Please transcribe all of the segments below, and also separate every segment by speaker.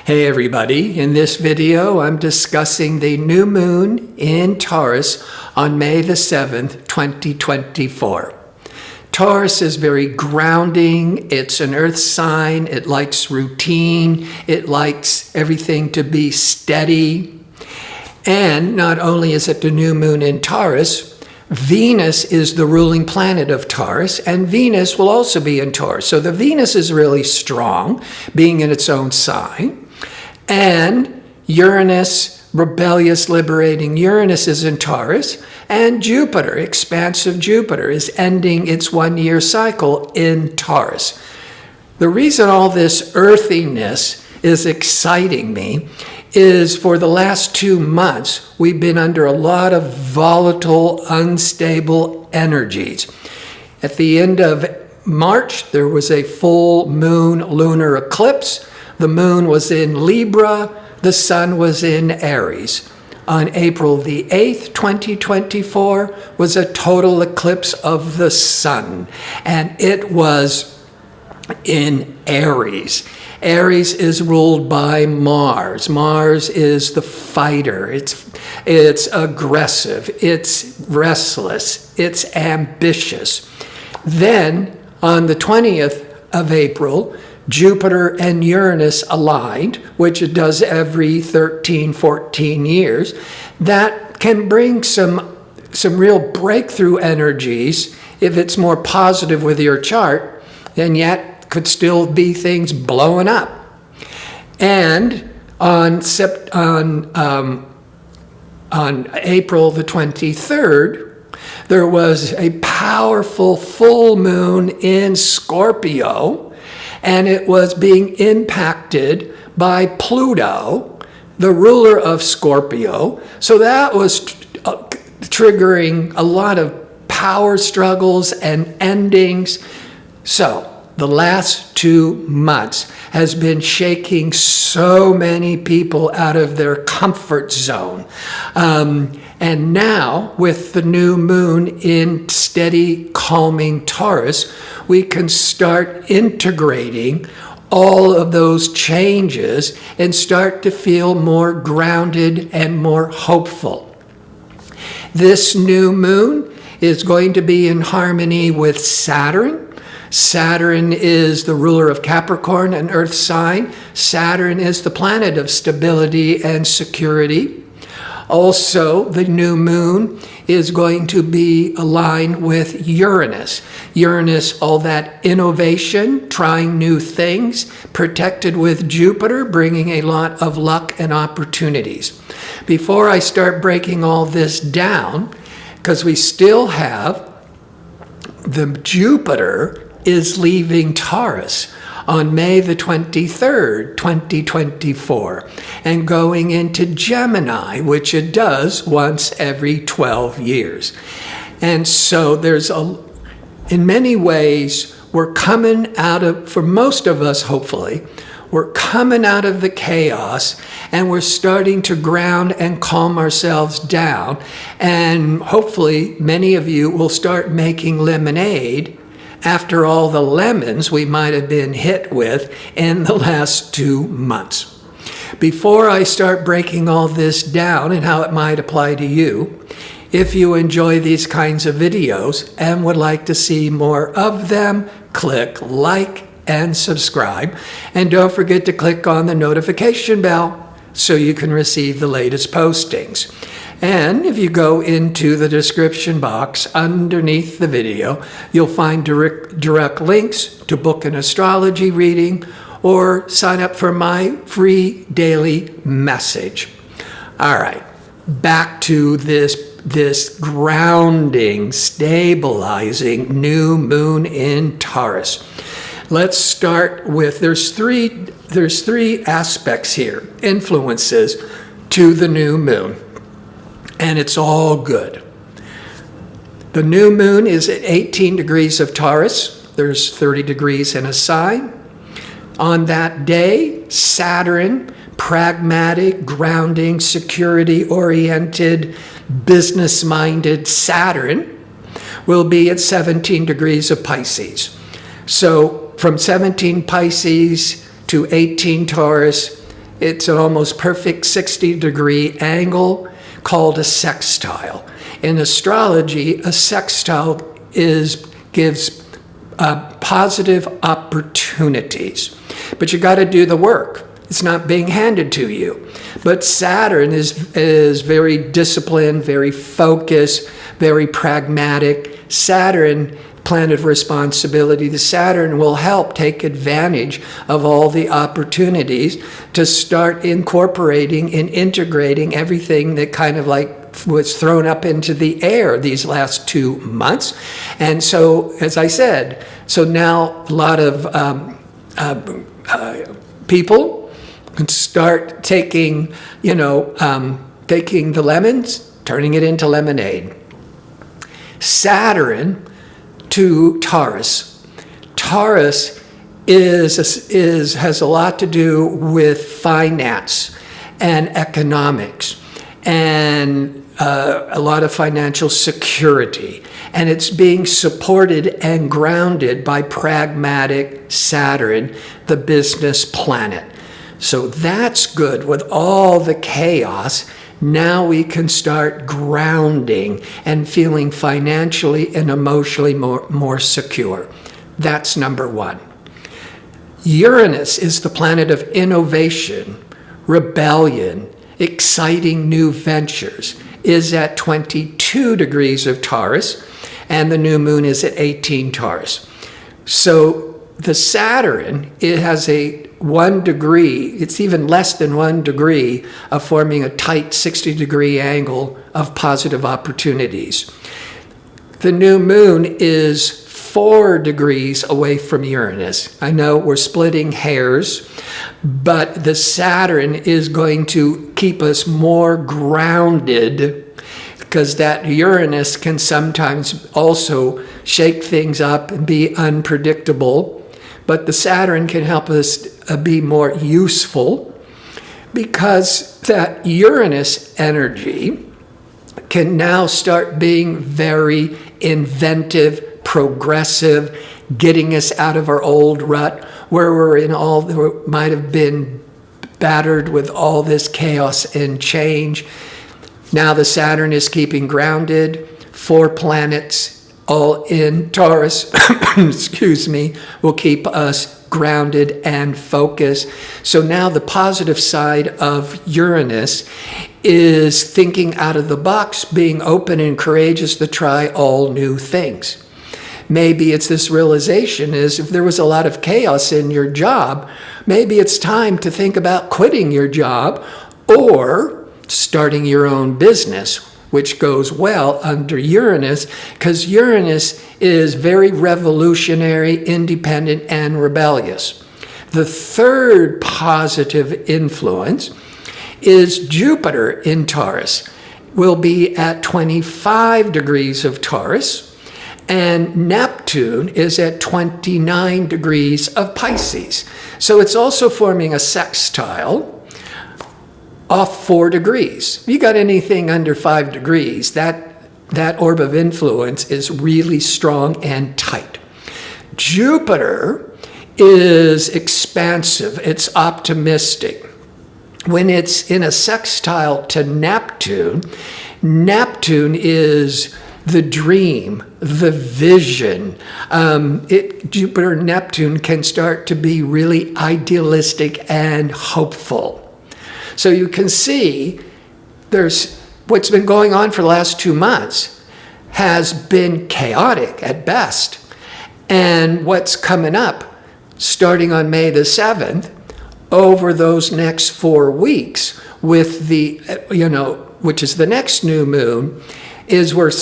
Speaker 1: Hey everybody, in this video I'm discussing the new moon in Taurus on May the 7th, 2024. Taurus is very grounding, it's an earth sign, it likes routine, it likes everything to be steady. And not only is it the new moon in Taurus, Venus is the ruling planet of Taurus, and Venus will also be in Taurus. So the Venus is really strong, being in its own sign. And Uranus, rebellious, liberating Uranus is in Taurus, and Jupiter, expansive Jupiter, is ending its one-year cycle in Taurus. The reason all this earthiness is exciting me is for the last 2 months, we've been under a lot of volatile, unstable energies. At the end of March, there was a full moon lunar eclipse. The moon was in Libra, the sun was in Aries. On April the 8th, 2024, was a total eclipse of the sun, and it was in Aries. Aries is ruled by Mars. Mars is the fighter. It's aggressive, it's restless, it's ambitious. Then, on the 20th of April, Jupiter and Uranus aligned, which it does every 13, 14 years. That can bring some real breakthrough energies if it's more positive with your chart, and yet could still be things blowing up. And on April the 23rd, there was a powerful full moon in Scorpio, and it was being impacted by Pluto, the ruler of Scorpio. So that was triggering a lot of power struggles and endings. So the last 2 months has been shaking so many people out of their comfort zone. And now, with the new moon in steady, calming Taurus, we can start integrating all of those changes and start to feel more grounded and more hopeful. This new moon is going to be in harmony with Saturn. Saturn is the ruler of Capricorn, an earth sign. Saturn is the planet of stability and security. Also, the new moon is going to be aligned with Uranus. Uranus, all that innovation, trying new things, protected with Jupiter, bringing a lot of luck and opportunities. Before I start breaking all this down, because we still have the Jupiter is leaving Taurus on May the 23rd, 2024, and going into Gemini, which it does once every 12 years. And so in many ways, we're coming out of, for most of us, hopefully, we're coming out of the chaos and we're starting to ground and calm ourselves down. And hopefully, many of you will start making lemonade after all the lemons we might have been hit with in the last 2 months. Before I start breaking all this down and how it might apply to you, if you enjoy these kinds of videos and would like to see more of them, click like and subscribe. And don't forget to click on the notification bell so you can receive the latest postings. And if you go into the description box underneath the video, you'll find direct links to book an astrology reading or sign up for my free daily message. All right, back to this grounding, stabilizing new moon in Taurus. Let's start with, there's three aspects here, influences to the new moon. And it's all good. The new moon is at 18 degrees of Taurus. There's 30 degrees in a sign. On that day, Saturn, pragmatic, grounding, security-oriented, business-minded Saturn, will be at 17 degrees of Pisces. So from 17 Pisces to 18 Taurus, It's an almost perfect 60-degree angle called a sextile. In astrology, a sextile gives positive opportunities. But you got to do the work. It's not being handed to you. But Saturn is very disciplined, very focused, very pragmatic. Saturn, planet of responsibility. The Saturn will help take advantage of all the opportunities to start incorporating and integrating everything that kind of like was thrown up into the air these last 2 months. And so, as I said, so now a lot of people can start taking, taking the lemons, turning it into lemonade. Saturn to Taurus. Taurus has a lot to do with finance and economics and a lot of financial security. And it's being supported and grounded by pragmatic Saturn, the business planet. So that's good. With all the chaos, now we can start grounding and feeling financially and emotionally more secure. That's number one. Uranus is the planet of innovation, rebellion, exciting new ventures, is at 22 degrees of Taurus, and the new moon is at 18 Taurus. So the Saturn, it has a 1 degree, it's even less than 1 degree of forming a tight 60-degree angle of positive opportunities. The new moon is 4 degrees away from Uranus. I know we're splitting hairs, but the Saturn is going to keep us more grounded, because that Uranus can sometimes also shake things up and be unpredictable. But the Saturn can help us be more useful, because that Uranus energy can now start being very inventive, progressive, getting us out of our old rut where we might have been battered with all this chaos and change. Now the Saturn is keeping grounded. 4 planets all in Taurus, will keep us grounded and focused. So now the positive side of Uranus is thinking out of the box, being open and courageous to try all new things. Maybe it's this realization is if there was a lot of chaos in your job, maybe it's time to think about quitting your job or starting your own business, which goes well under Uranus, because Uranus is very revolutionary, independent, and rebellious. The third positive influence is Jupiter in Taurus. Will be at 25 degrees of Taurus, and Neptune is at 29 degrees of Pisces. So it's also forming a sextile off 4 degrees. If you got anything under 5 degrees, that orb of influence is really strong and tight. Jupiter is expansive, it's optimistic. When it's in a sextile to Neptune, Neptune is the dream, the vision. Jupiter and Neptune can start to be really idealistic and hopeful. So you can see there's what's been going on for the last 2 months has been chaotic at best. And what's coming up starting on May the 7th over those next 4 weeks with the, which is the next new moon, is we're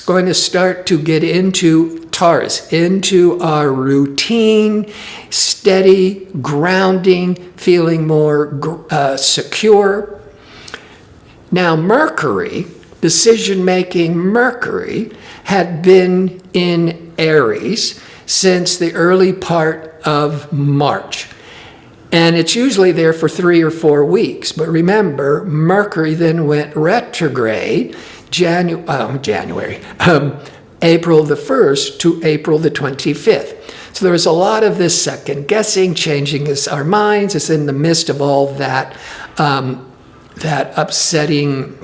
Speaker 1: going to start to get into Taurus, into our routine, steady, grounding, feeling more secure. Now, Mercury, decision-making Mercury, had been in Aries since the early part of March. And it's usually there for 3 or 4 weeks. But remember, Mercury then went retrograde April the 1st to April the 25th. So there was a lot of this second guessing, changing our minds. It's in the midst of all that, that upsetting,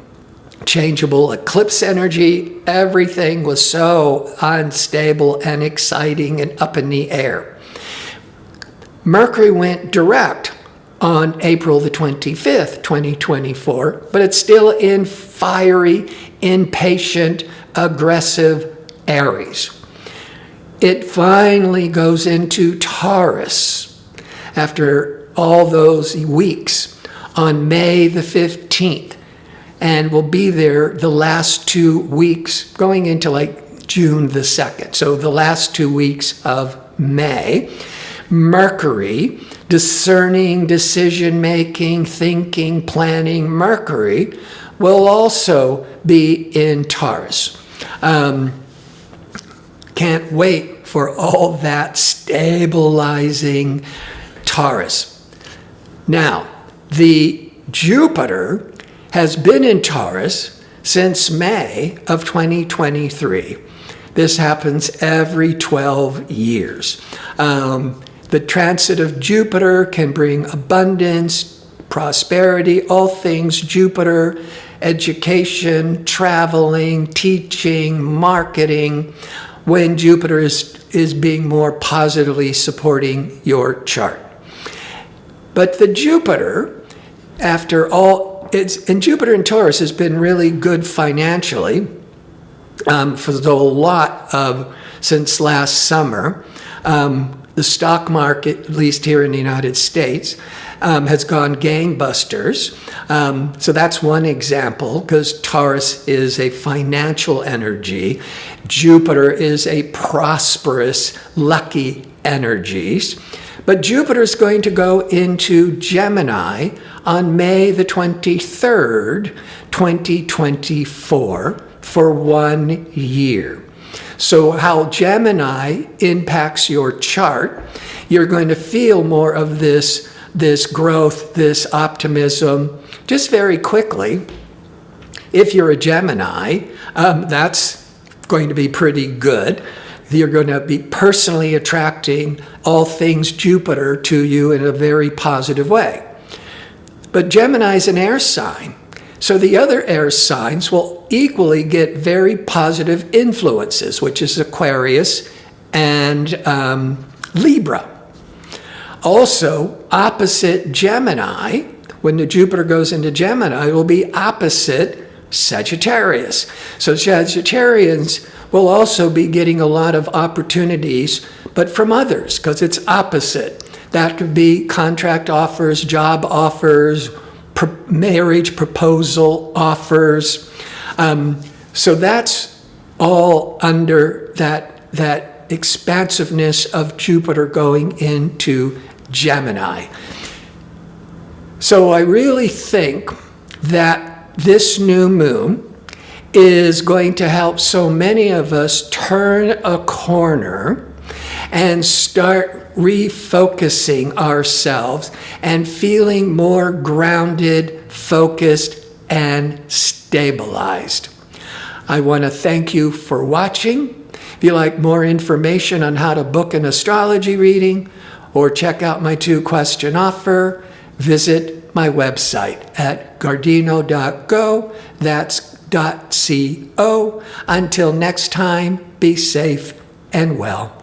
Speaker 1: changeable eclipse energy. Everything was so unstable and exciting and up in the air. Mercury went direct on April the 25th, 2024, but it's still in fiery, impatient, aggressive Aries. It finally goes into Taurus after all those weeks on May the 15th, and will be there the last 2 weeks going into like June the 2nd. So the last 2 weeks of May, Mercury, discerning, decision-making, thinking, planning, Mercury will also be in Taurus. Can't wait for all that stabilizing Taurus. Now, the Jupiter has been in Taurus since May of 2023. This happens every 12 years. The transit of Jupiter can bring abundance, prosperity, all things Jupiter, education, traveling, teaching, marketing, when Jupiter is being more positively supporting your chart. But the Jupiter, after all, and Jupiter in Taurus has been really good financially for the lot of, since last summer. The stock market, at least here in the United States, has gone gangbusters. So that's one example, because Taurus is a financial energy. Jupiter is a prosperous, lucky energies. But Jupiter is going to go into Gemini on May the 23rd, 2024, for 1 year. So how Gemini impacts your chart, you're going to feel more of this growth, this optimism, just very quickly. If you're a Gemini, that's going to be pretty good. You're going to be personally attracting all things Jupiter to you in a very positive way. But Gemini is an air sign. So the other air signs will equally get very positive influences, which is Aquarius and Libra. Also, opposite Gemini, when the Jupiter goes into Gemini, it will be opposite Sagittarius. So Sagittarians will also be getting a lot of opportunities, but from others, because it's opposite. That could be contract offers, job offers, marriage proposal offers. So that's all under that expansiveness of Jupiter going into Gemini. So I really think that this new moon is going to help so many of us turn a corner and start refocusing ourselves and feeling more grounded, focused, and stabilized. I want to thank you for watching. If you like more information on how to book an astrology reading or check out my 2-question offer, visit my website at gardino.go. That's .co. Until next time, be safe and well.